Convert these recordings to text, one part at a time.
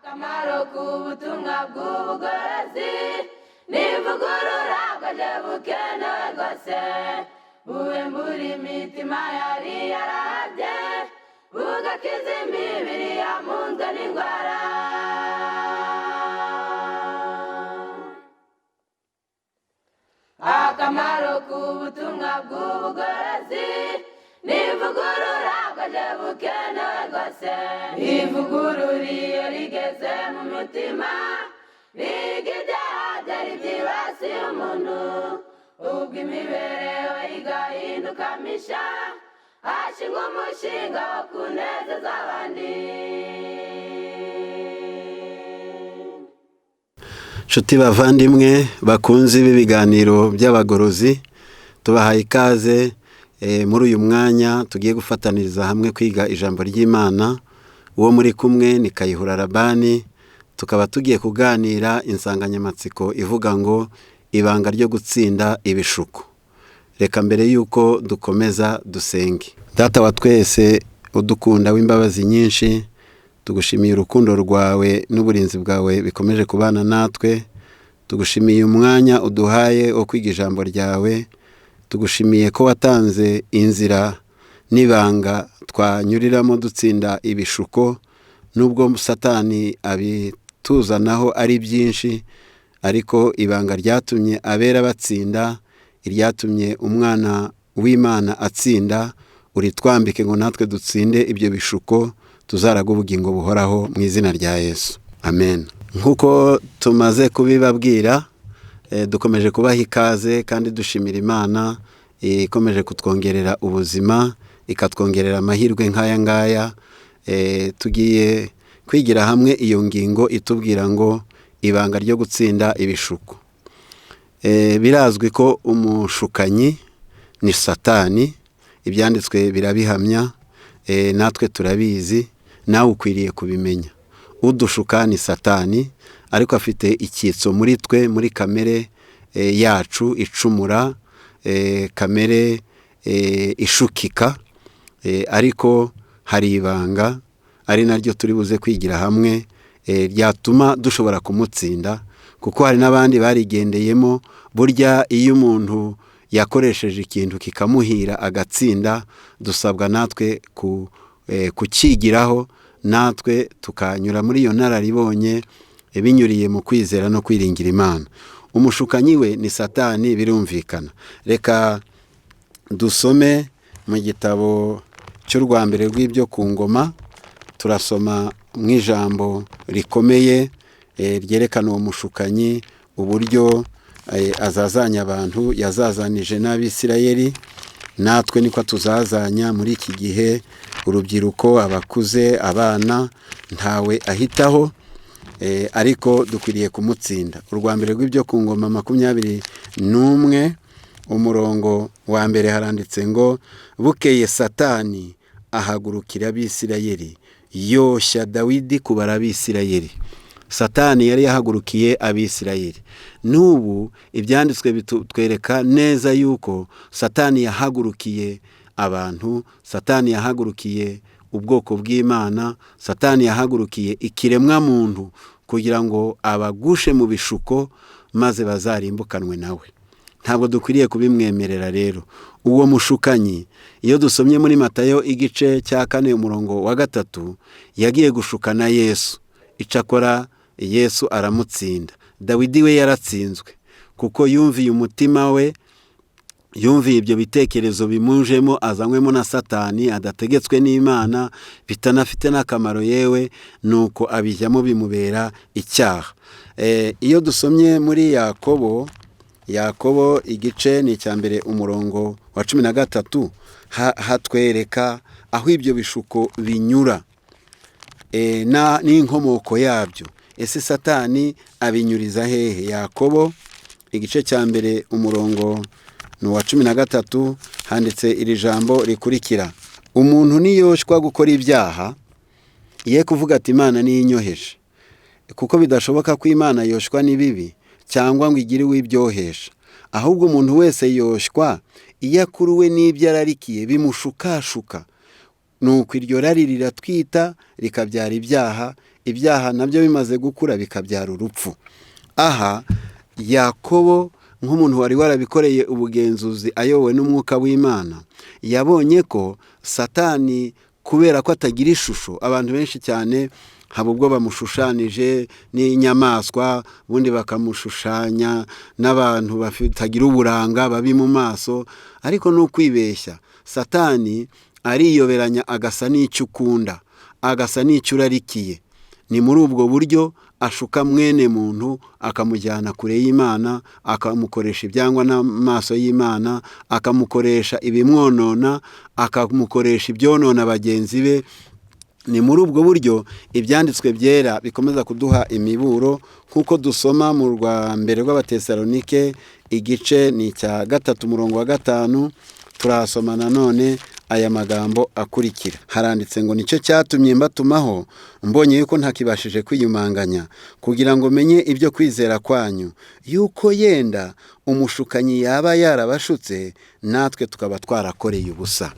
akamaro k'ubutumwa bw'ubugorozi n'ivugurura bwaje bukenewe rwose buwembura imitima yari yarabye bugakiza imibiri yamunzwe n'indwara. Akamaro k'ubutumwa bw'ubugorozi n'ivugurura bwaje bukenewe rwose ivugurura iyo rigeze mu mutima riga ibyaha byari byibasiye umuntu ubwo imibereho igahinduka misha hashingwa umushinga wo kunezeza abandi. Nshuti bavandimwe bakunze ibi biganiro by'abagorozi, tubahaye ikaze muri uyu mwanya tugiye gufataniriza hamwe kwiga ijambo ry'Imana. Uwo muri kumwe ni Kayihura Labani, tukaba tugiye kuganira insanganyamatsiko ivuga ngo ibanga ryo gutsinda ibishuko. Reka mbere yuko dukomeza dusenge. Data wa twese udukunda w'imbabazi nyinshi, tugushimiye urukundo rwawe n'uburinzi bwawe bikomeje kubana natwe. Tugushimiye umwanya uduhaye wo kwiga ijambo ryawe. Tugushimiye ko watanze inzira n'ibanga twanyuriramo dutsinda ibishuko, nubwo Satani abituzanaho ari byinshi, ariko ibanga ryatumye abera batsinda, iryatumye umwana w'Imana atsinda, uritwambike ngo natwe dutsinde ibyo bishuko, tuzaraga ubugingo buhoraho mu izina rya Yesu, amen. Nk'uko tumaze kubibabwira, dukomeje kubaha ikaze kandi dushimira Imana ikomeje kutwongerera ubuzima, ikatwongerera amahirwe nk'aya ngaya. Tugiye kwigira hamwe iyo ngingo itubwira ngo ibanga ryo gutsinda ibishuko. Birazwi ko umushukanyi ni Satani, ibyanditswe birabihamya, natwe turabizi, nawe ukwiriye kubimenya. Udushuka ni Satani, ariko afite icyitso muri twe, muri kamere yacu icumura, kamere ishukika, ariko hari ibanga ari naryo turi buze kwigira hamwe ryatuma dushobora kumutsinda, kuko hari n'abandi barigendeyemo. Burya iyo umuntu yakoresheje ikintu kikamuhira agatsinda, dusabwa natwe kukigiraho, natwe tukanyura muri iyo nararibonye binyuriye mu kwizera no kwiringira Imana. Umushukanyi we ni Satani, birumvikana. Reka dusome mu gitabo cy'urwa mbere rw'ibyo ku ngoma. Turasoma mu ijambo rikomeye ryerekana uwo mushukanyi, uburyo azazanya abantu yazazanije n'Abisirayeli. Natwe niko tuzazanya muri iki gihe, urubyiruko, abakuze, abana, ntawe ahitaho, ariko dukwiriye kumutsinda. Urwa mbere rw'ibyo ku ngoma 21 umurongo wa mbere haranditse ngo bukeye Satani ahagurukira Abisirayeli yoshya Dawidi kubara Abisirayeli. Satani yari yahagurukiye Abisirayeli. N'ubu ibyanditswe bitwereka neza yuko Satani yahagurukiye abantu, Satani yahagurukiye ubwoko bw'Imana, Satani yahagurukiye ikiremwa muntu kugira ngo abagushe mu bishuko maze bazarimbukanwe nawe. Ntabwo dukwiriye kubimwemerera rero. Uwo mushukanyi, iyo dusomye muri Matayo igice cya 4 umurongo wa 3, yagiye gushukana Yesu. Icakora Yesu aramutsinda. Dawidi we yaratsinzwe kuko yumviye umutima we, yumviye ibyo bitekerezo bimujemo, azanywemo na Satani, adategetswe n'Imana, bitanafite n'akamaro yewe, nuko abijyamo bimubera icyaha. Iyo dusomye muri Yakobo igice ni icya mbere umurongo wa 13, hatwereka aho ibyo bishuko binyura n'inkomoko yabyo. Ese Satani abinyuriza hehe? Yakobo igice cya mbere umurongo wa 13 handitse iri jambo rikurikira: umuntu niyoshwa gukora ibyaha, ye kuvuga ati Imana niyinyoheje, kuko bidashoboka ko Imana yoshwa n'ibibi cyangwa ngo igire wibyohesha. Ahubwo umuntu wese yoshwa iyo akuruwe n'ibyo ararikiye bimushukashuka, nuko iryo rari riratwita rikabyara ibyaha, ibyaha nabyo bimaze gukura bikabyara urupfu. Aha Yakobo nk'umuntu wari warabikoreye ubugenzuzi ayobowe n'umwuka w'Imana, yabonye ko Satani kubera ko atagira ishusho, abantu benshi cyane haba ubwo bamushushanije n'inyamaswa, ubundi bakamushushanya n'abantu batagira uburanga babi mu maso, ariko ni ukwibeshya. Satani ariyoberanya agasa n'icyo ukunda, agasa n'icyo urarikiye. Ni muri ubwo buryo ashuka mwene muntu, akamujyana kure y'Imana, akamukoresha ibyangwa n'amaso y'Imana, akamukoresha ibimwonona, akamukoresha ibyonona bagenzi be. Ni muri ubwo buryo ibyanditswe byera bikomeza kuduha imiburo, nk'uko dusoma mu rwa mbere rw'Abatesalonike igice ni icya 3:5, turasoma nanone aya magambo akurikira. Haranditse ngo nicyo cyatumye mbatumaho, mbonye yuko ntakibashije kwiyumanganya, kugira ngo menye ibyo kwizera kwanyu, yuko yenda umushukanyi yaba yarabashutse, natwe tukaba twarakoreye ubusa.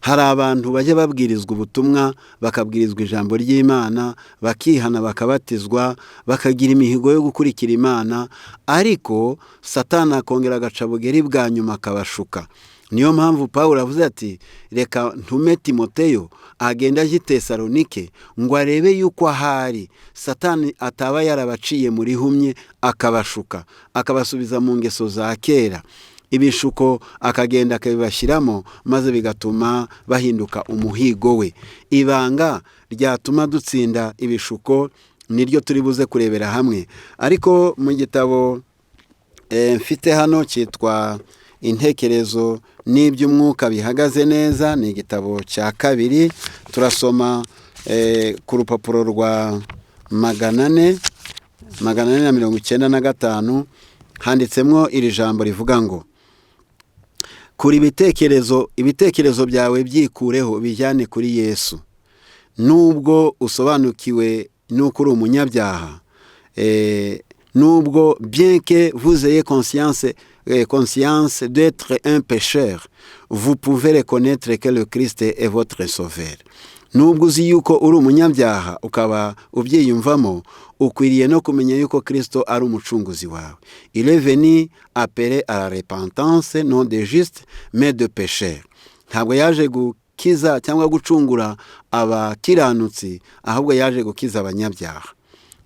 Hari abantu bajya babwirizwa ubutumwa, bakabwirizwa ijambo ry'Imana, bakihana bakabatizwa, bakagira imihigo yo gukurikira Imana, ariko Satani akongera agaca bugeri bwa nyuma akabashuka. Niyo mpamvu Pawulo avuze ati reka ntume Timoteyo agenda ajya i Tesalonike ngo arebe yuko ahari Satani ataba yarabaciye muri humye akabashuka, akabasubiza mu ngeso za kera. Ibishuko akagenda akabibashyiramo, maze bigatuma bahinduka umuhigo we. Ibanga ryatuma dutsinda ibishuko niryo turi buze kurebera hamwe. Ariko mu gitabo mfite hano cyitwa Intekerezo n'iby'umwuka bihagaze neza, ni igitabo cya 2, turasoma ku rupapuro rwa 495, handitsemwo iri jambo rivuga ngo kuri ibitekerezo byawe byikureho bijyane kuri Yesu. Nubwo usobanukiwe n'uko uri umunyabyaha, nubwo bien que vous ayez conscience d'être un pécheur, vous pouvez reconnaître que le Christ est votre sauveur. Nubwo uzi yuko uri umunyabyaha ukaba ubyiyumvamo, ukwiriye no kumenya yuko Kristo ari umucunguzi wawe. Il est venu appeler à la repentance, non de justes mais de pécheurs. Ntabwo yaje gukiza cyangwa gucungura abakiranutsi, ahubwo yaje gukiza abanyabyaha.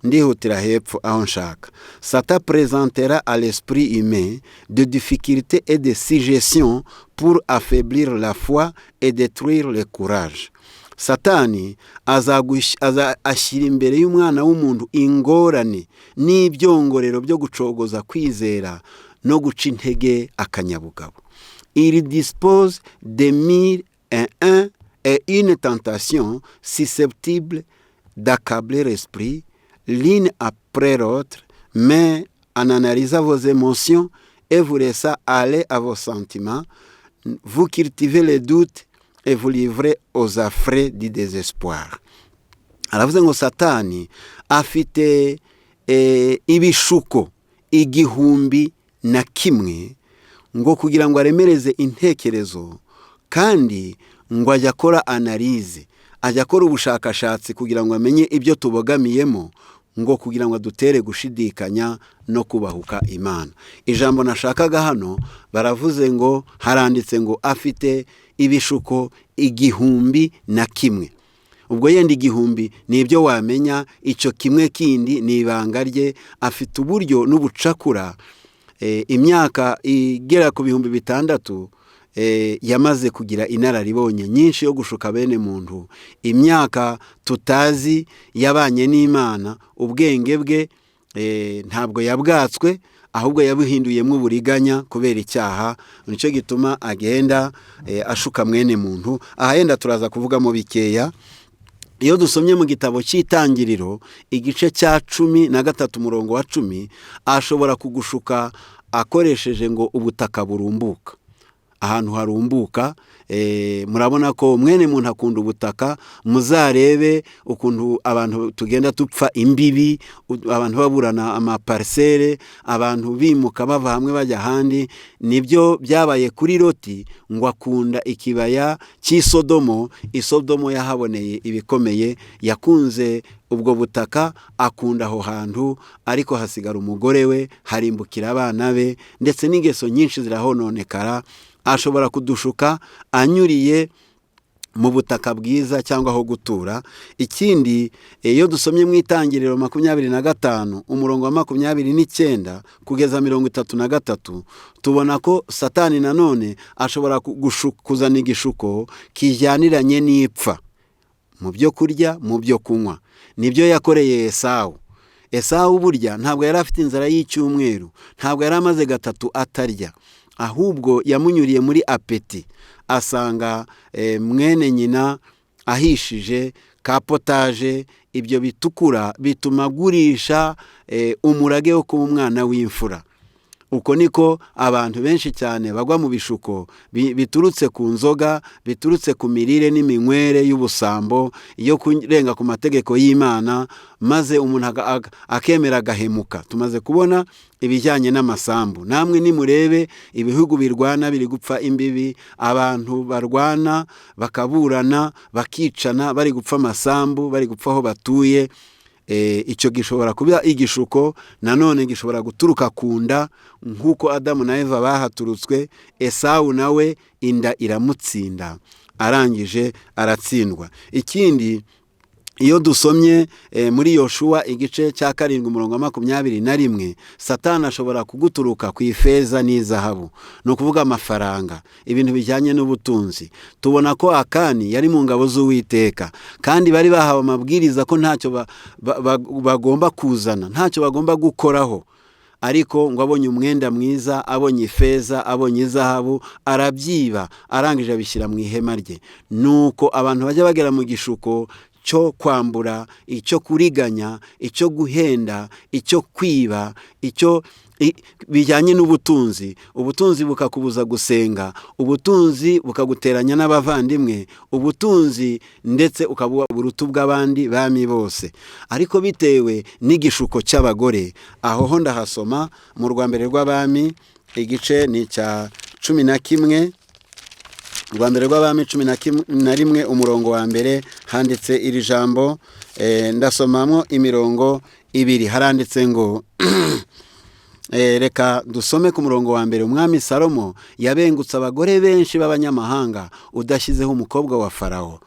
Ndihutira hepfo aho nshaka. Satan présentera à l'esprit humain de difficultés et de suggestions pour affaiblir la foi et détruire le courage. Satani ashyira imbere y'umwana w'umuntu ingorane n'ibyongorero byo gucogoza kwizera no guca intege akanyabugabo. Il dispose de 1001 et une tentation susceptible d'accabler l'esprit l'une après l'autre, mais en analysant vos émotions et vous laissant aller à vos sentiments, vous cultivez les doutes et vous livrez aux affres du désespoir. Aravuze ngo Satani afite ibishuko 1,000 ngo kugira ngo aremereze intekerezo, kandi ngo ajya akora analize, ajya akora ubushakashatsi kugira ngo amenye ibyo tubogamiyemo, ngo kugira ngo dutere gushidikanya no kubahuka Imana. Ijambo nashakaga hano baravuze ngo, haranditse ngo afite ibishuko 1,000. Ubwo yenda 1,000 ni ibyo wamenya, icyo kimwe kindi ni ibanga rye. Afite uburyo n'ubucakura. Imyaka igera ku 6,000 yamaze kugira inararibonye nyinshi yo gushuka bene muntu. Imyaka tutazi yabanye n'Imana, ubwenge bwe ntabwo yabwatswe, ahubwo yabuhinduyemo uburiganya kubera icyaha. Nicyo gituma agenda ashuka mwene muntu. Aha yenda turaza kuvugamo bikeya. Iyo dusomye mu gitabo cy'Itangiriro igice cya 13 umurongo wa 10, ashobora kugushuka akoresheje ngo ubutaka burumbuka. ahantu harumbuka. Murabona ko mwene muntu akunda ubutaka, muzarebe ukuntu abantu tugenda tupfa imbibi, abantu baburana amaparisere, abantu bimuka bava hamwe bajya ahandi. Nibyo byabaye kuri Loti, ngo akunda ikibaya cy'isodomo. Isodomo yahaboneye ibikomeye, yakunze ubwo butaka, akunda aho hantu, ariko hasigara umugore we, harimbukira abana be, ndetse n'ingeso nyinshi zirahononekara. Ashobora kudushuka anyuriye mu butaka bwiza cyangwa aho gutura. Ikindi, iyo dusomye mu Itangiriro 25 umurongo wa 29 kugeza 33, tubona ko Satani nanone ashobora kuzana igishuko kijyaniranye n'ipfa mu byo kurya, mu byo kunywa. Nibyo yakoreye Esawu. Esawu burya ntabwo yari afite inzara y'icyumweru, ntabwo yari amaze 3 atarya, ahubwo yamunyuriye muri apeti, asanga mwene nyina ahishije ka potaje, ibyo bitukura bituma agurisha umurage wo kuba umwana w'imfura. Uko niko abantu benshi cyane bagwa mu bishuko biturutse ku nzoga, biturutse ku mirire n'iminywere y'ubusambo, iyo kurenga ku mategeko y'Imana, maze umuntu akemera agahemuka. Tumaze kubona ibijyanye n'amasambu. Namwe nimurebe ibihugu birwana biri gupfa imbibi, abantu barwana bakaburana bakicana bari gupfa amasambu, bari gupfa aho batuye. Icyo gishobora kuba igishuko, nanone gishobora guturuka ku nda, nk'uko Adamu na Eva bahaturutswe. Esawu nawe inda iramutsinda, arangije aratsindwa. Ikindi, iyo dusomye muri Yoshuwa igice cya 7 umurongo wa 21, Satani ashobora kuguturuka ku ifeza n'izahabu, no kuvuga amafaranga, ibintu bijyanye n'ubutunzi. Tubona ko Akani yari mu ngabo z'Uwiteka, kandi bari bahawe amabwiriza ko ntacyo bagomba kuzana, ntacyo bagomba gukoraho. Ariko ngo abonye umwenda mwiza, abonye ifeza, abonye izahabu, arabyiba, arangije abishyira mu ihema rye. Nuko abantu bajya bagera mu gishuko cyo kwambura, icyo kuriganya, icyo guhenda, icyo kwiba, icyo bijyanye n'ubutunzi. Ubutunzi bukakubuza gusenga, ubutunzi bukaguteranya n'abavandimwe, ubutunzi ndetse ukabuha uburutu bw'abandi bami bose. Ariko bitewe n'igishuko cy'abagore, aho ho ndahasoma mu Rwambere rw'Abami igice ni cya 11, Rwambere rw'Abami 11 umurongo wa mbere, handitse iri jambo. Ndasomamo imirongo 2. Haranditse ngo reka dusome ku murongo wa mbere. Umwami Salomo yabengutse abagore benshi b'abanyamahanga, udashyizeho umukobwa wa Farawo.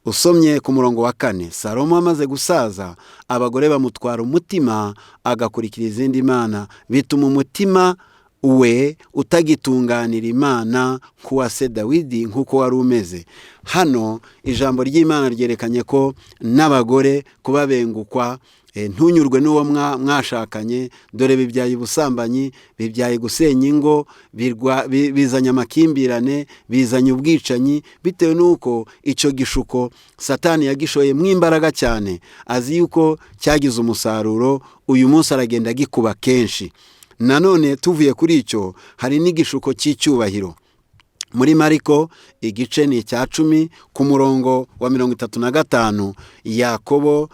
Usomye ku murongo wa 4, Salomo amaze gusaza, abagore bamutwara umutima, agakurikira izindi mana, bituma umutima we utagitunganira Imana nk'uwa se Dawidi nk'uko wari umeze. Hano ijambo ry'Imana ryerekanye ko n'abagore kubabengukwa, ntunyurwe n'uwo mwashakanye, dore bibyaye ubusambanyi, bibyaye gusenya ingo, bizanye amakimbirane, bizanye ubwicanyi, bitewe n'uko icyo gishuko Satani yagishoye mu imbaraga cyane, azi yuko cyagize umusaruro. Uyu munsi aragenda gikuba kenshi. Nanone tuvuye kuri icyo, hari n'igishuko cy'icyubahiro. Muri Mariko igice ni cya 10 ku murongo wa 35, Yakobo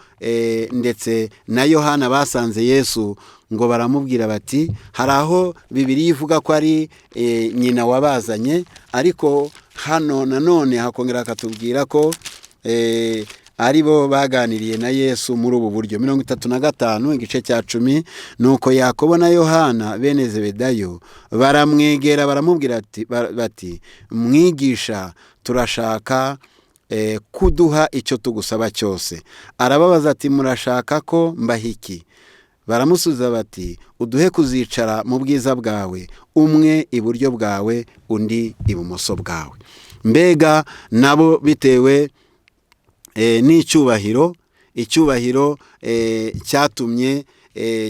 ndetse na Yohana basanze Yesu, ngo baramubwira bati, hari aho Bibiliya ivuga ko ari nyina wabazanye, ariko hano nanone hakongera akatubwira ko ari bo baganiriye na Yesu muri ubu buryo. 35 igice cya 10, nuko Yakobo na Yohana bene Zebedayo baramwegera baramubwira bati, mwigisha, turashaka kuduha icyo tugusaba cyose. Arababaza ati, murashaka ko mbahiki? Baramusubiza bati, uduhe kuzicara mu bwiza bwawe, umwe iburyo bwawe, undi ibumoso bwawe. Mbega nabo bitewe n'icyubahiro, icyubahiro cyatumye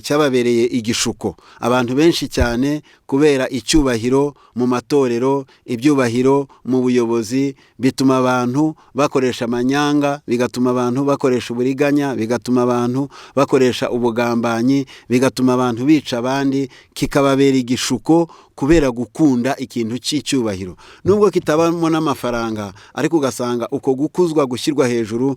cyababereye igishuko. Abantu benshi cyane kubera icyubahiro mu matorero, ibyubahiro mu buyobozi, bituma abantu bakoresha amanyanga, bigatuma abantu bakoresha uburiganya, bigatuma abantu bakoresha ubugambanyi, bigatuma abantu bica abandi, kikababera igishuko kubera gukunda ikintu cy'icyubahiro nubwo kitabamo n'amafaranga, ariko ugasanga uko gukuzwa gushyirwa hejuru.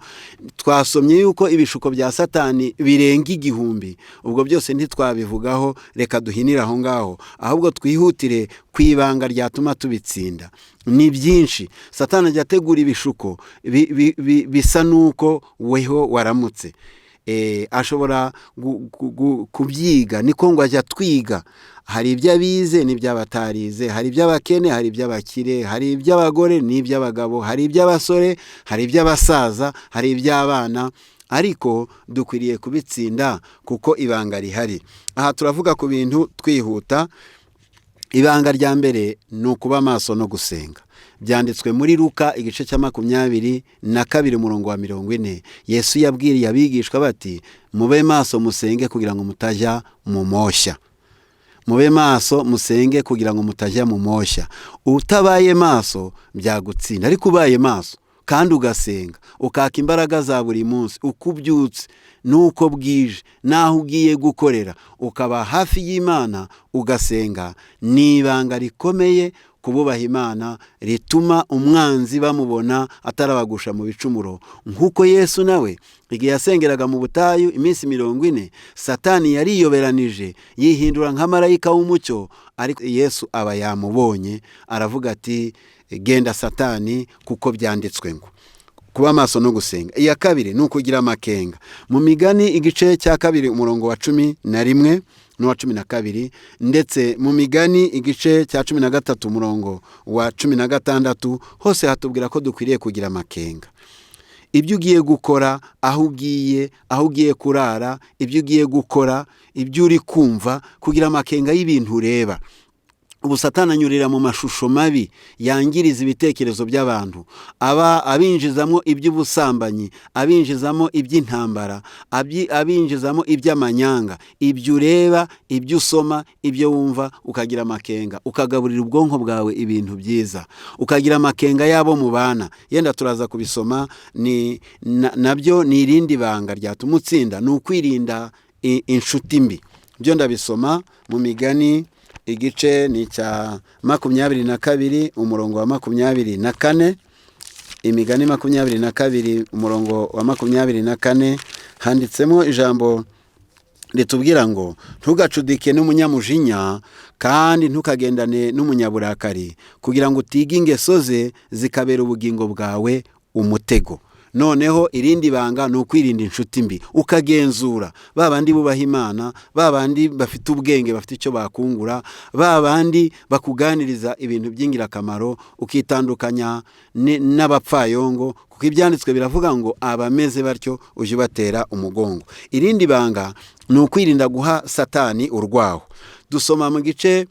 Twasomye yuko ibishuko bya Satani birenga 1000. Ubwo byose ntitwabivugaho, reka duhinire aho ngaho, ahubwo twihutire ku ibanga ryatuma tubitsinda. Ni byinshi. Satani ajya ategura ibishuko bisa nuko weho waramutse. Ashobora kubyiga, niko ngo ajya twiga. Hari iby'abize n'iby'abatarize, hari iby'abakene, hari iby'abakire, hari iby'abagore n'iby'abagabo, hari iby'abasore, hari iby'abasaza, hari iby'abana, ariko dukwiriye kubitsinda kuko ibanga rihari. Aha turavuga ku bintu twihuta. Ibanga rya mbere ni ukuba maso no gusenga. Byanditswe muri Luka igice cya 22 umurongo wa 40. Yesu yabwiriye abigishwa bati, mube maso musenge kugira ngo mutajya mu moshya. Mube maso musenge kugira ngo mutajya mu moshya. Utabaye maso byagutsinda, ariko ubaye maso kandi ugasenga, ukaka imbaraga za buri munsi, ukubyutse nuko bwije, naho ugiye gukorera, ukaba hafi y'Imana ugasenga, ni ibanga rikomeye kububaha Imana, rituma umwanzi bamubona atarabagusha mu bicumuro. Nk'uko Yesu nawe igihe yasengeraga mu butayu iminsi 40, Satani yariyoberanije yihindura nka marayika w'umucyo, ariko Yesu aba yamubonye, aravuga ati, genda Satani, kuko byanditswe ngo kuba maso no gusenga. Iya kabiri ni ukugira amakenga. Mu Migani igice cya 2 umurongo wa 11 n'uwa 12, ndetse mu Migani igice cya 13 umurongo wa 16, hose hatubwira ko dukwiriye kugira amakenga. Ibyo ugiye gukora, aho ugiye kurara, ibyo ugiye gukora, ibyo uri kumva, kugira amakenga y'ibintu ureba. Ubu Satani anyurira mu mashusho mabi yangiriza ibitekerezo by'abantu, abinjizamo iby'ubusambanyi, abinjizamo iby'intambara, abinjizamo iby'amanyanga. Ibyo ureba, ibyo usoma, ibyo wumva, ukagira amakenga, ukagaburira ubwonko bwawe ibintu byiza, ukagira amakenga yabo mu bana. Yenda turaza kubisoma, nabyo ni irindi banga ryatuma utsinda, ni ukwirinda inshuti mbi. Byo ndabisoma mu Migani igice ni cya 22 umurongo wa 24. Imigani 22 umurongo wa 24 handitsemo ijambo ritubwira ngo, ntugacudike n'umunyamujinya kandi ntukagendane n'umunyaburakari, kugira ngo utige ingeso ze zikabera ubugingo bwawe umutego. Noneho irindi banga ni ukwirinda inshuti mbi, ukagenzura babandi bubaha Imana, babandi bafite ubwenge, bafite icyo bakungura, babandi bakuganiriza ibintu by'ingirakamaro, ukitandukanya n'abapfayongo, kuko ibyanditswe biravuga ngo abameze batyo uje batera umugongo. Irindi banga ni ukwirinda guha Satani urwaho. Dusoma mu gice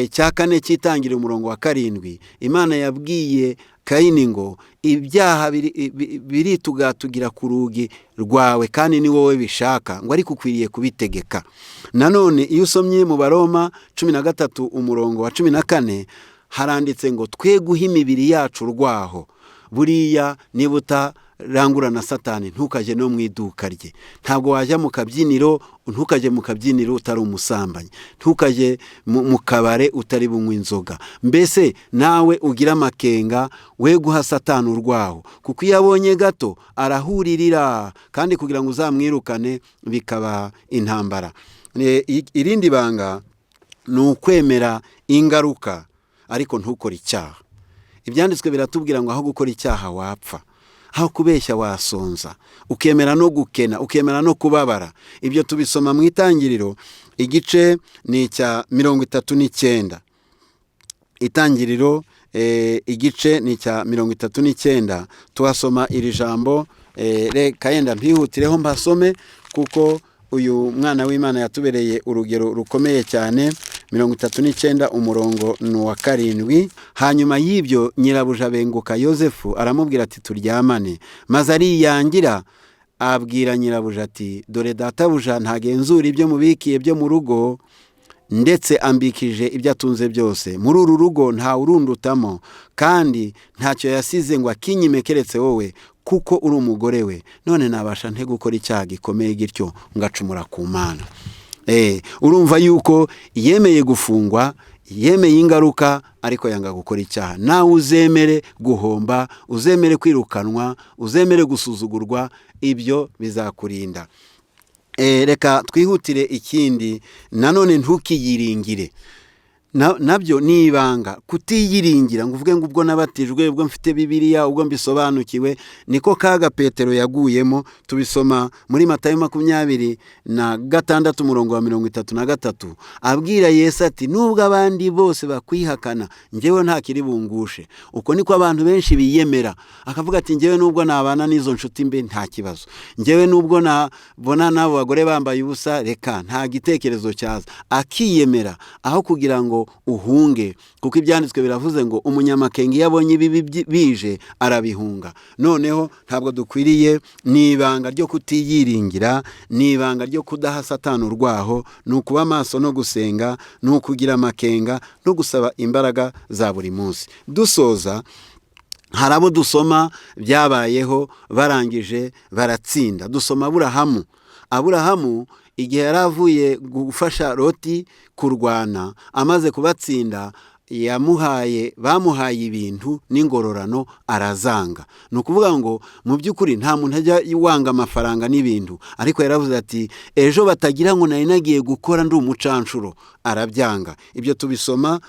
cya 4 cy'itangira umurongo wa 7, Imana yabwiye Kayini ngo, ibyaha biritugatugira ku rugi rwawe kandi ni wowe bishaka, ngo ariko ukwiriye kubitegeka. Nanone iyo usomye mu Baroma 13 umurongo wa 14, haranditse ngo, twe guha imibiri yacu urwaho. Buriya niba utarangura na Satani, ntukaje no mu iduka rye. Ntabwo wajya mu kabyiniro, ntukaje mu kabyiniro utari umusambanyi, ntukaje mu kabare utari bunywa inzoga. Mbese nawe ugira amakenga, we guha Satani urwaho, kuko iyo abonye gato arahuririra, kandi kugira ngo uzamwirukane bikaba intambara. Irindi banga ni ukwemera ingaruka, ariko ntukore icyaha. Ibyanditswe biratubwira ngo aho gukora icyaha wapfa, aho kubeshya wasonza, ukemera no gukena, ukemera no kubabara. Ibyo tubisoma mu Itangiriro igice ni cya 39. Itangiriro igice ni cya 39, tuhasoma iri jambo. Reka yenda mpihutireho mbasome, kuko uyu mwana w'Imana yatubereye urugero rukomeye cyane. 39 umurongo wa 7. Hanyuma y'ibyo nyirabuja benguka Yosefu, aramubwira ati, turyamane. Maze ariyangira, abwira nyirabuja ati, dore databuja ntagenzura ibyo mubikiye byo mu rugo, ndetse ambikije ibyo atunze byose. Muri uru rugo nta urundutamo, kandi ntacyo yasize ngo akinyime keretse wowe, kuko uri umugore we. None nabasha nte gukora icyaha gikomeye gityo ngacumura ku Mana? Urumva yuko yemeye gufungwa, yemeye ingaruka ariko yanga gukora icyaha. Nawe uzemere guhomba, uzemere kwirukanwa, uzemere gusuzugurwa, ibyo bizakurinda. Reka twihutire ikindi, nanone ntukiyiringire. Nabyo ni ibanga, kutiyiringira ngo uvuge ngo ubwo nabatijwe, ubwo mfite Bibiliya, ubwo mbisobanukiwe. Niko kaga Petero yaguyemo. Tubisoma muri Matayo 26 umurongo wa 33, abwira Yesu ati nubwo abandi bose bakwihakana, njyewe ntakiri bungushe. Uko niko abantu benshi biyemera, akavuga ati njyewe nubwo nabana n'izo nshuti mbe nta kibazo, njyewe nubwo nabona n'abo bagore bambaye ubusa, reka nta gitekerezo cyaza. Akiyemera aho kugira ngo uhunge, kuko ibyanditswe biravuze ngo umunyamakenga iyo abonye ibibi bije arabihunga. Noneho ntabwo dukwiriye, ni ibanga ryo kutiyiringira, ni ibanga ryo kudaha Satani urwaho, ni ukuba amaso no gusenga, ni ukugira amakenga no gusaba imbaraga za buri munsi. Dusoza, hari abo dusoma byabayeho barangije baratsinda. Dusoma Aburahamu igihe yari avuye gufasha Loti kurwana, amaze kubatsinda, bamuhaye ibintu n'ingororano arazanga. Ni ukuvuga ngo mu by'ukuri nta muntu ajya wanga amafaranga n'ibintu, ariko yaravuze ati ejo batagira ngo nari nagiye gukora ndi umucanshuro, arabyanga. Ibyo tubisoma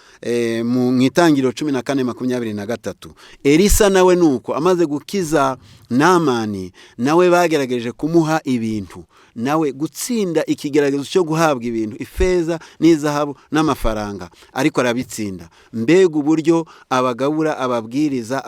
mu Itangiriro 14:23. Elisa nawe nuko amaze gukiza Namani, nawe bagerageje kumuha ibintu, nawe gutsinda ikigeragezo cyo guhabwa ibintu, ifeza n'izahabu n'amafaranga, ariko arabitsinda. Mbega uburyo abagabura, ababwiriza,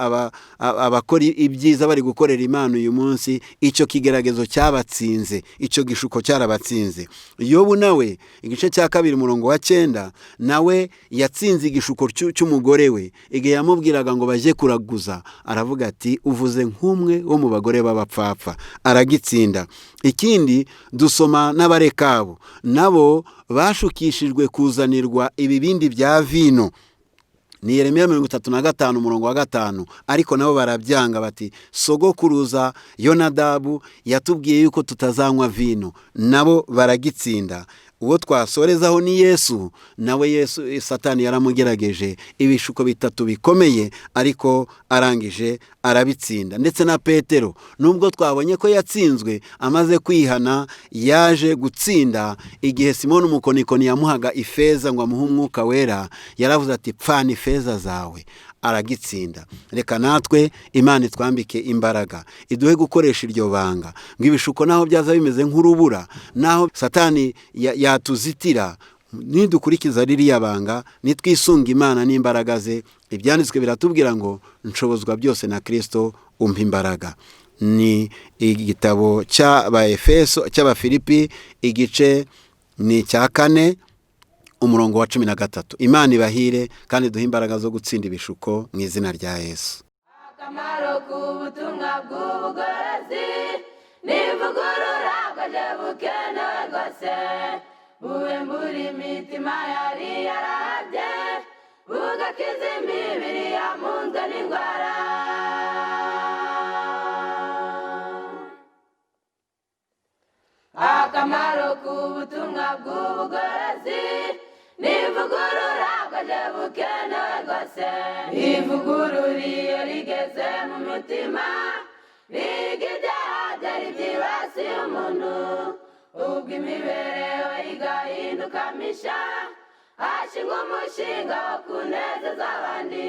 abakora ibyiza bari gukorera Imana uyu munsi, icyo kigeragezo cyabatsinze, icyo gishuko cyarabatsinze. Yobu nawe igice cya 2 umurongo wa 9, nawe yatsinze igishuko cy'umugore we igihe yamubwiraga ngo baje kuraguza, aravuga ati uvuze nk'umwe wo mu bagore b'abapfapfa, aragitsinda. Ikindi dusoma n'abarekabo, nabo bashukishijwe kuzanirwa ibibindi bya vino. Ni Yeremiya 35 umurongo wa 5, ariko nabo barabyanga bati sogokuruza Yonadabu yatubwiye yuko tutazanywa vino, nabo baragitsinda. Uwo twasorezaho ni Yesu, nawe Satani yaramugerageje ibishuko 3 bikomeye, ariko arangije arabitsinda. Ndetse na Petero, nubwo twabonye ko yatsinzwe, amaze kwihana yaje gutsinda. Igihe Simoni umukonikoni yamuhaga ifeza ngo amuhe Umwuka Wera, yaravuze ati pfana ifeza zawe, aragitsinda. Reka natwe Imana itwambike imbaraga, iduhe gukoresha iryo banga, ngo ibishuko naho byaza bimeze nk'urubura, naho Satani yatuzitira, nidukurikiza ririya banga, nitwisunga Imana n'imbaraga ze. Ibyanditswe biratubwira ngo nshobozwa byose na Kristo umpa imbaraga. Ni igitabo cy'Abafilipi igice ni cya 4 umurongo wa 13. Imana ibahire kandi duhe imbaraga zo gutsinda ibishuko mu izina rya Yesu. Akamaro k'ubutumwa bw'ubugorozi n'ivugurura bwaje bukenewe rwose, buwembura imitima yari yarabye, bugakiza imibiri yamunzwe n'indwara. Akamaro k'ubutumwa bw'ubugorozi n'ivugurura bwaje bukenewe rwose, ivugurura iyo rigeze mu mutima, riga ibyaha byari byibasiye umuntu, ubwo imibereho igahinduka misha, hashingwa umushinga wo kunezeza abandi.